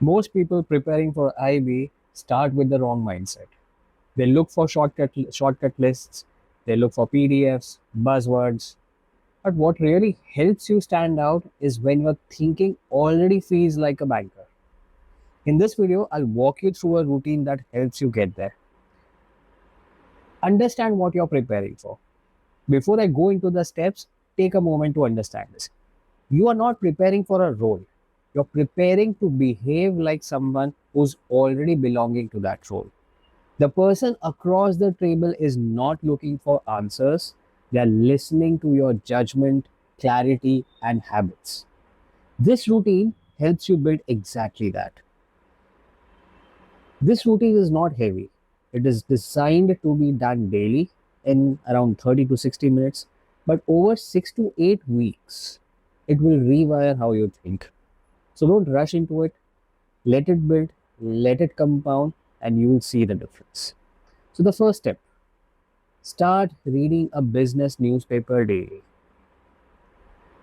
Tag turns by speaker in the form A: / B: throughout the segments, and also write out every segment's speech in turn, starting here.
A: Most people preparing for IB start with the wrong mindset. They look for shortcut lists, they look for PDFs, buzzwords. But what really helps you stand out is when your thinking already feels like a banker. In this video, I'll walk you through a routine that helps you get there. Understand what you're preparing for. Before I go into the steps, take a moment to understand this. You are not preparing for a role. You're preparing to behave like someone who's already belonging to that role. The person across the table is not looking for answers. They are listening to your judgment, clarity, and habits. This routine helps you build exactly that. This routine is not heavy. It is designed to be done daily in around 30 to 60 minutes, but over 6 to 8 weeks, it will rewire how you think. So don't rush into it. Let it build, let it compound, and you will see the difference. So, the first step, start reading a business newspaper daily.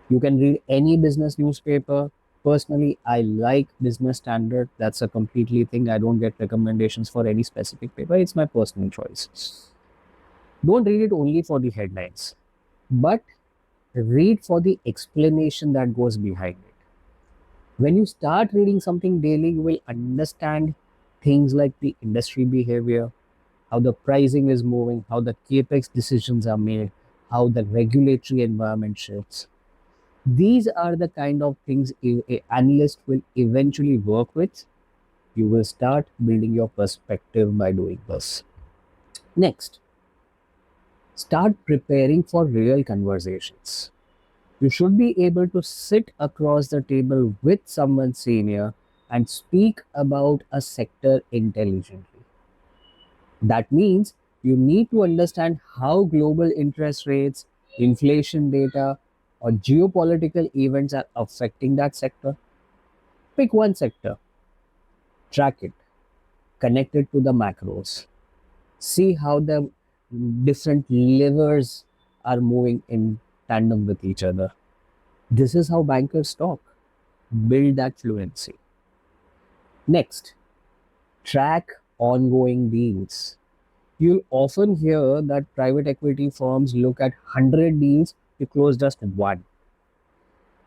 A: You can read any business newspaper. Personally, I like Business Standard. That's a completely thing. I don't get recommendations for any specific paper. It's my personal choice. Don't read it only for the headlines, but read for the explanation that goes behind it. When you start reading something daily, you will understand things like the industry behavior, how the pricing is moving, how the capex decisions are made, how the regulatory environment shifts. These are the kind of things a analyst will eventually work with. You will start building your perspective by doing this. Next, start preparing for real conversations. You should be able to sit across the table with someone senior and speak about a sector intelligently. That means you need to understand how global interest rates, inflation data, or geopolitical events are affecting that sector. Pick one sector, track it, connect it to the macros, see how the different levers are moving in tandem with each other. This is how bankers talk. Build that fluency. Next, track ongoing deals. You'll often hear that private equity firms look at 100 deals to close just one.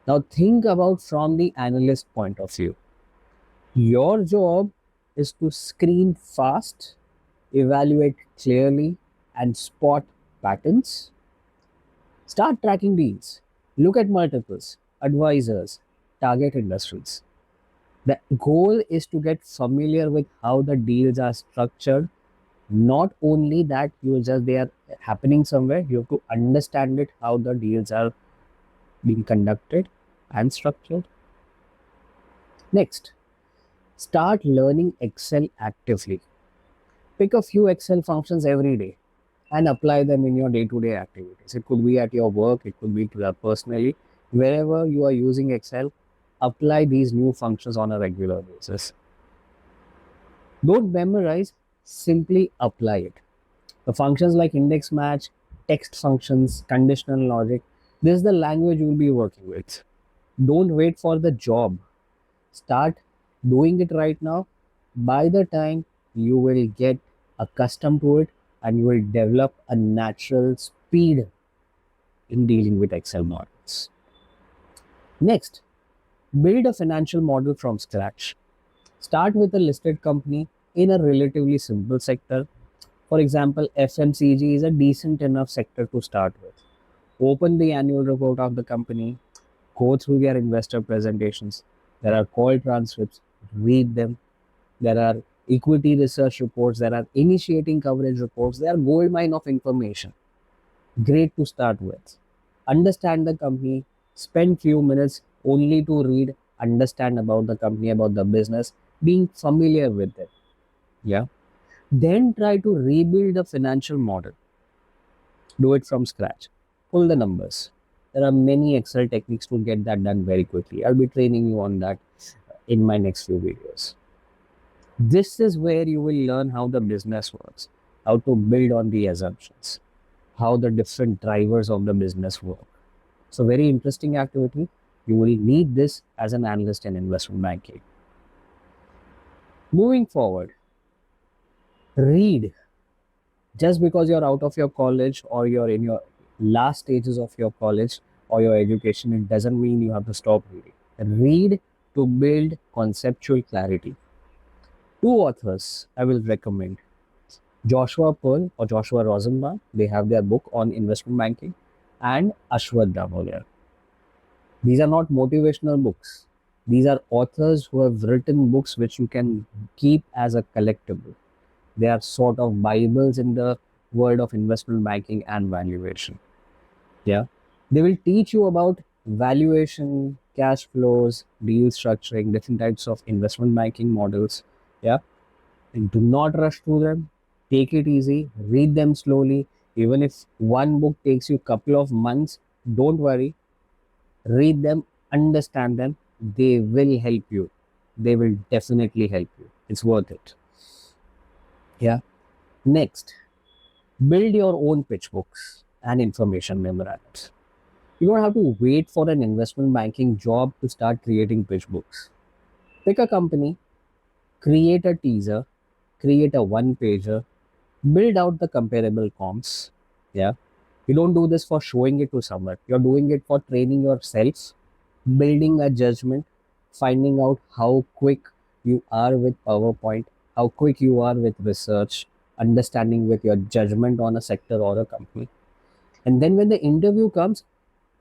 A: Now, think about from the analyst point of view. Your job is to screen fast, evaluate clearly, and spot patterns. Start tracking deals. Look at multiples, advisors, target industries. The goal is to get familiar with how the deals are structured. Not only that you just they are happening somewhere, you have to understand it how the deals are being conducted and structured. Next, start learning Excel actively. Pick a few Excel functions every day and apply them in your day-to-day activities. It could be at your work, it could be personally. Wherever you are using Excel, apply these new functions on a regular basis. Don't memorize, simply apply it. The functions like index match, text functions, conditional logic, this is the language you will be working with. Don't wait for the job. Start doing it right now. By the time you will get accustomed to it and you will develop a natural speed in dealing with Excel models. Next, build a financial model from scratch. Start with a listed company in a relatively simple sector. For example, FMCG is a decent enough sector to start with. Open the annual report of the company, go through their investor presentations. There are call transcripts, read them. There are equity research reports, there are initiating coverage reports, they are gold mine of information. Great to start with. Understand the company, spend few minutes only to read, understand about the company, about the business, being familiar with it. Yeah. Then try to rebuild the financial model. Do it from scratch. Pull the numbers. There are many Excel techniques to get that done very quickly. I'll be training you on that in my next few videos. This is where you will learn how the business works, how to build on the assumptions, how the different drivers of the business work. So, very interesting activity. You will need this as an analyst in investment banking. Moving forward, read. Just because you're out of your college or you're in your last stages of your college or your education, it doesn't mean you have to stop reading. Read to build conceptual clarity. Two authors I will recommend: Joshua Pearl or Joshua Rosenbaum. They have their book on investment banking, and Ashwath Damodaran. These are not motivational books. These are authors who have written books which you can keep as a collectible. They are sort of Bibles in the world of investment banking and valuation. Yeah. They will teach you about valuation, cash flows, deal structuring, different types of investment banking models. Yeah. And do not rush through them. Take it easy, read them slowly. Even if one book takes you a couple of months, don't worry. Read them, understand them. They will help you. They will definitely help you. It's worth it. Yeah. Next, build your own pitch books and information memorandums. You don't have to wait for an investment banking job to start creating pitch books. Pick a company, create a teaser, create a one pager, build out the comparable comps. Yeah. You don't do this for showing it to someone. You're doing it for training yourself, building a judgment, finding out how quick you are with PowerPoint, how quick you are with research, understanding with your judgment on a sector or a company. And then when the interview comes,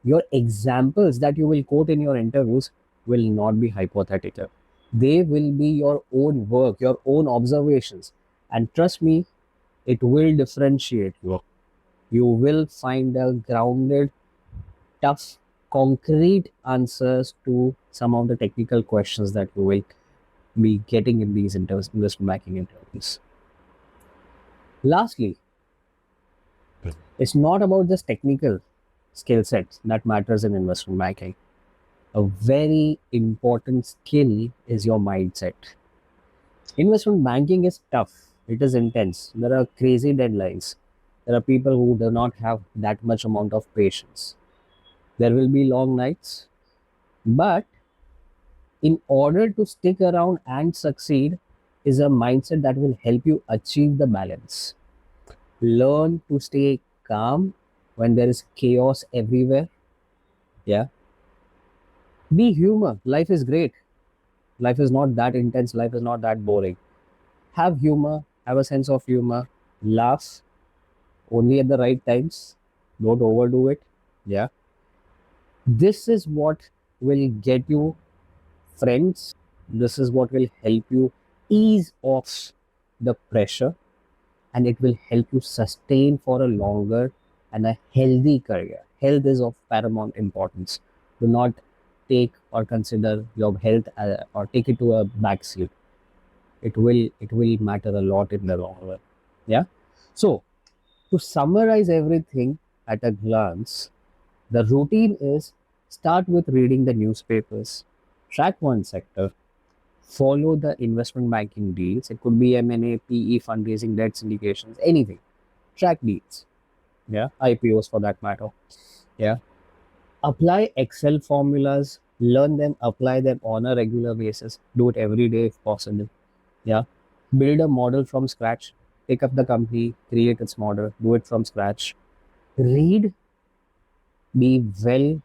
A: your examples that you will quote in your interviews will not be hypothetical. They will be your own work, your own observations. And trust me, it will differentiate you. You will find a grounded, tough, concrete answers to some of the technical questions that you will be getting in these investment banking interviews. Lastly, it's not about just technical skill sets that matters in investment banking. A very important skill is your mindset. Investment banking is tough. It is intense. There are crazy deadlines. There are people who do not have that much amount of patience. There will be long nights, but in order to stick around and succeed is a mindset that will help you achieve the balance. Learn to stay calm when there is chaos everywhere. Yeah. Be humor. Life is great. Life is not that intense. Life is not that boring. Have humor. Have a sense of humor. Laugh only at the right times. Don't overdo it. Yeah. This is what will get you friends. This is what will help you ease off the pressure, and it will help you sustain for a longer and a healthy career. Health is of paramount importance. Do not take or consider your health or take it to a backseat. It will matter a lot in the long run. Yeah. So to summarize everything at a glance, the routine is: start with reading the newspapers, track one sector, follow the investment banking deals. It could be M&A, PE, fundraising, debt syndications, anything. Track deals. Yeah. IPOs for that matter. Yeah. Apply Excel formulas, learn them, apply them on a regular basis. Do it every day if possible. Yeah. Build a model from scratch. Pick up the company, create its model, do it from scratch. Read, be well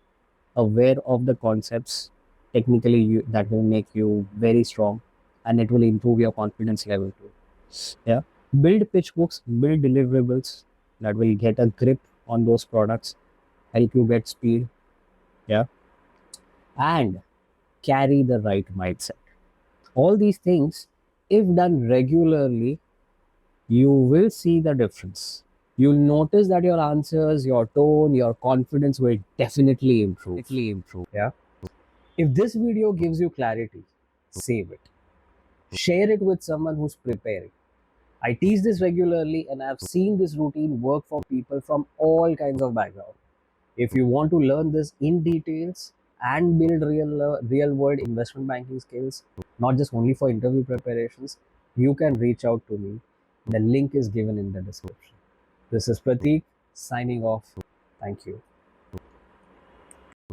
A: aware of the concepts. Technically, that will make you very strong, and it will improve your confidence level too. Yeah. Build pitch books, build deliverables that will get a grip on those products, help you get speed. Yeah. And carry the right mindset. All these things, if done regularly, you will see the difference. You'll notice that your answers, your tone, your confidence will definitely improve. Yeah. If this video gives you clarity, save it. Share it with someone who's preparing. I teach this regularly and I've seen this routine work for people from all kinds of backgrounds. If you want to learn this in details and build real world investment banking skills, not just only for interview preparations, you can reach out to me. The link is given in the description. This is Prateek signing off. Thank you.